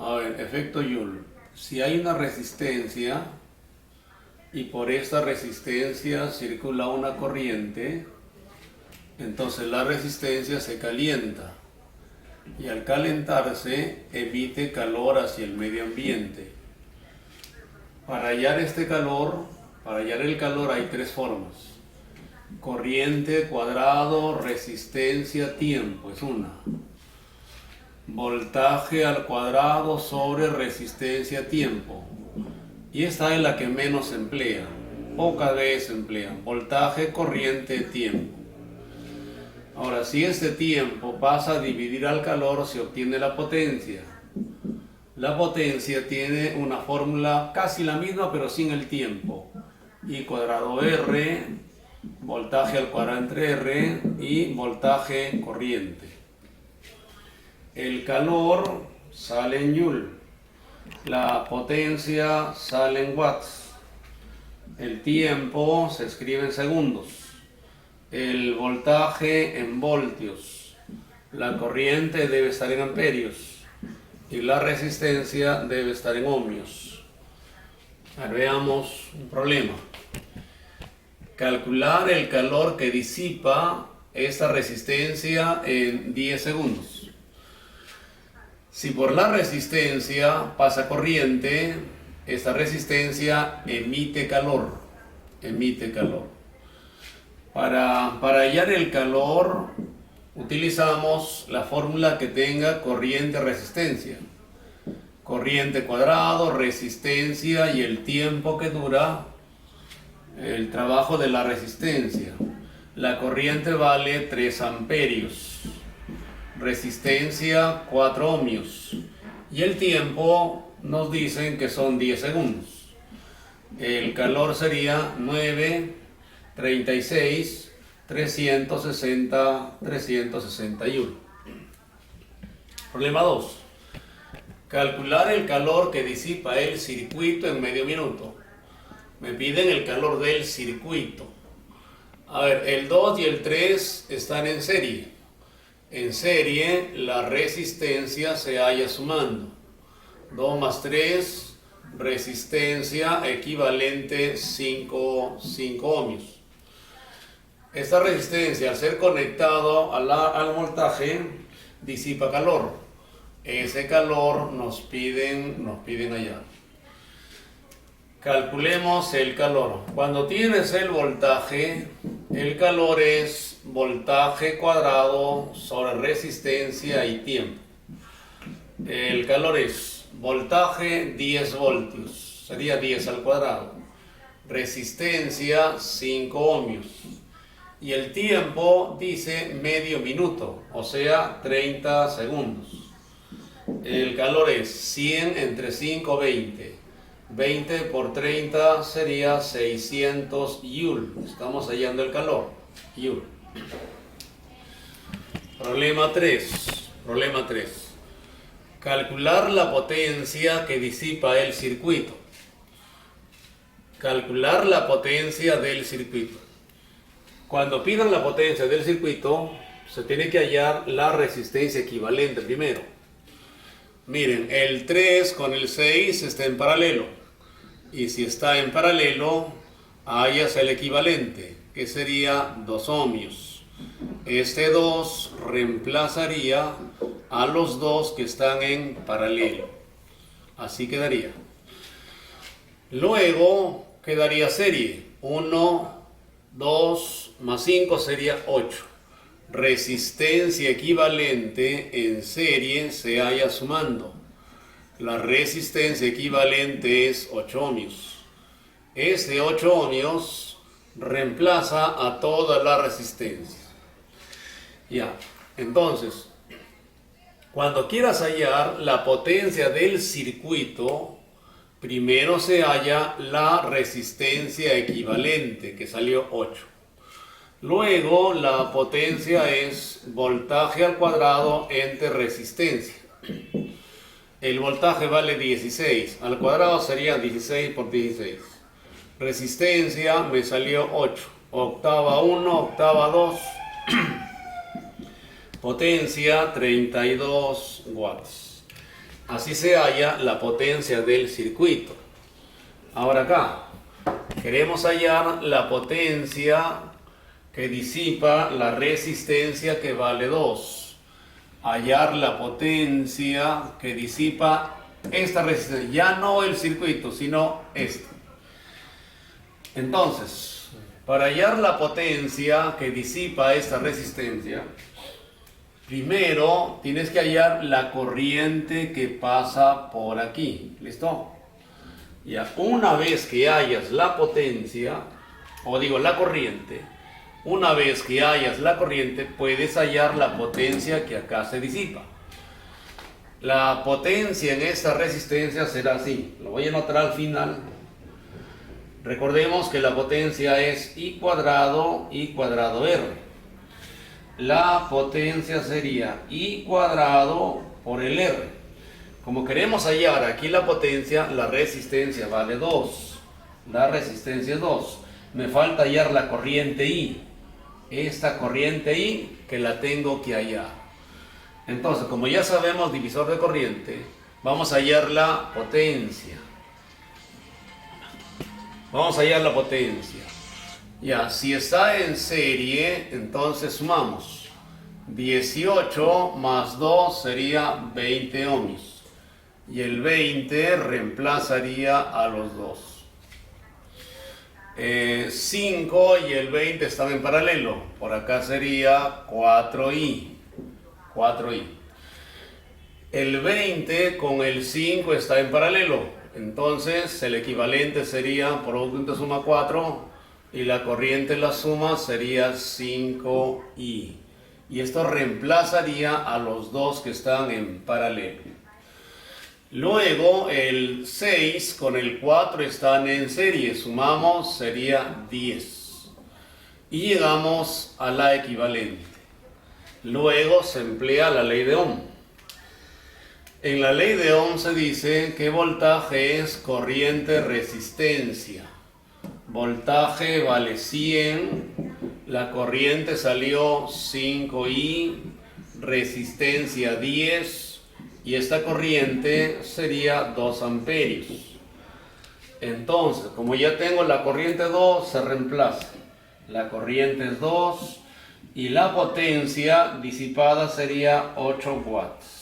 A ver, efecto Joule. Si hay una resistencia y por esta resistencia circula una corriente, entonces la resistencia se calienta y al calentarse emite calor hacia el medio ambiente. Para hallar este calor, para hallar el calor hay tres formas: corriente, cuadrado, resistencia, tiempo, es una. Voltaje al cuadrado sobre resistencia, tiempo. Y esta es la que menos se emplea, pocas veces se emplea. Voltaje, corriente, tiempo. Ahora, si este tiempo pasa a dividir al calor, se obtiene la potencia. La potencia tiene una fórmula casi la misma, pero sin el tiempo. I cuadrado R, voltaje al cuadrado entre R y voltaje corriente. El calor sale en Joule, la potencia sale en watts, el tiempo se escribe en segundos, el voltaje en voltios, la corriente debe estar en amperios y la resistencia debe estar en ohmios. Ahora veamos un problema. Calcular el calor que disipa esta resistencia en 10 segundos. Si por la resistencia pasa corriente, esta resistencia emite calor. Para hallar el calor, utilizamos la fórmula que tenga corriente-resistencia. Corriente cuadrado, resistencia y el tiempo que dura el trabajo de la resistencia. La corriente vale 3 amperios. Resistencia 4 ohmios y el tiempo nos dicen que son 10 segundos. El calor sería 9, 36, 360, 361. Problema 2. Calcular el calor que disipa el circuito en medio minuto. Me piden el calor del circuito. A ver, el 2 y el 3 están en serie. En serie, la resistencia se halla sumando. 2 más 3, resistencia equivalente 5 ohmios. Esta resistencia, al ser conectado al voltaje, disipa calor. Ese calor nos piden hallar. Calculemos el calor. Cuando tienes el voltaje, el calor es voltaje cuadrado sobre resistencia y tiempo. El calor es voltaje 10 voltios, sería 10 al cuadrado. Resistencia 5 ohmios. Y el tiempo dice medio minuto, o sea 30 segundos. El calor es 100 entre 5, 20. 20 por 30 sería 600 Joule. Estamos hallando el calor. Joule. Problema 3. Calcular la potencia que disipa el circuito. Calcular la potencia del circuito. Cuando pidan la potencia del circuito, se tiene que hallar la resistencia equivalente primero. Miren, el 3 con el 6 está en paralelo. Y si está en paralelo, hallas el equivalente, que sería 2 ohmios. Este 2 reemplazaría a los dos que están en paralelo. Así quedaría. Luego quedaría serie. 1, 2 más 5 sería 8. Resistencia equivalente en serie se halla sumando. La resistencia equivalente es 8 ohmios. Este 8 ohmios reemplaza a toda la resistencia. Ya, entonces, cuando quieras hallar la potencia del circuito, primero se halla la resistencia equivalente, que salió 8. Luego la potencia es voltaje al cuadrado entre resistencia. El voltaje vale 16, al cuadrado sería 16 por 16. Resistencia me salió 8, octava 1, octava 2. Potencia 32 watts. Así se halla la potencia del circuito. Ahora acá, queremos hallar la potencia que disipa la resistencia que vale 2. Hallar la potencia que disipa esta resistencia, ya no el circuito, sino esta. Entonces, para hallar la potencia que disipa esta resistencia, primero tienes que hallar la corriente que pasa por aquí. ¿Listo? Ya, una vez que hayas la potencia, o digo la corriente, una vez que hayas la corriente, puedes hallar la potencia que acá se disipa. La potencia en esta resistencia será así. Lo voy a anotar al final. Recordemos que la potencia es I cuadrado R. La potencia sería I cuadrado por el R. Como queremos hallar aquí la potencia, la resistencia vale 2. La resistencia es 2. Me falta hallar la corriente I. Esta corriente I que la tengo que hallar. Entonces, como ya sabemos divisor de corriente, vamos a hallar la potencia. Vamos a hallar la potencia. Ya, si está en serie, entonces sumamos. 18 más 2 sería 20 ohms. Y el 20 reemplazaría a los dos. 5 y el 20 están en paralelo. Por acá sería 4i. 4i. El 20 con el 5 está en paralelo. Entonces el equivalente sería producto de suma 4 y la corriente en la suma sería 5i. Y esto reemplazaría a los dos que están en paralelo. Luego el 6 con el 4 están en serie, sumamos sería 10 y llegamos a la equivalente. Luego se emplea la ley de Ohm. En la ley de Ohm se dice que voltaje es corriente resistencia. Voltaje vale 100, la corriente salió 5i, resistencia 10. Y esta corriente sería 2 amperios. Entonces, como ya tengo la corriente 2, se reemplaza. La corriente es 2 y la potencia disipada sería 8 watts.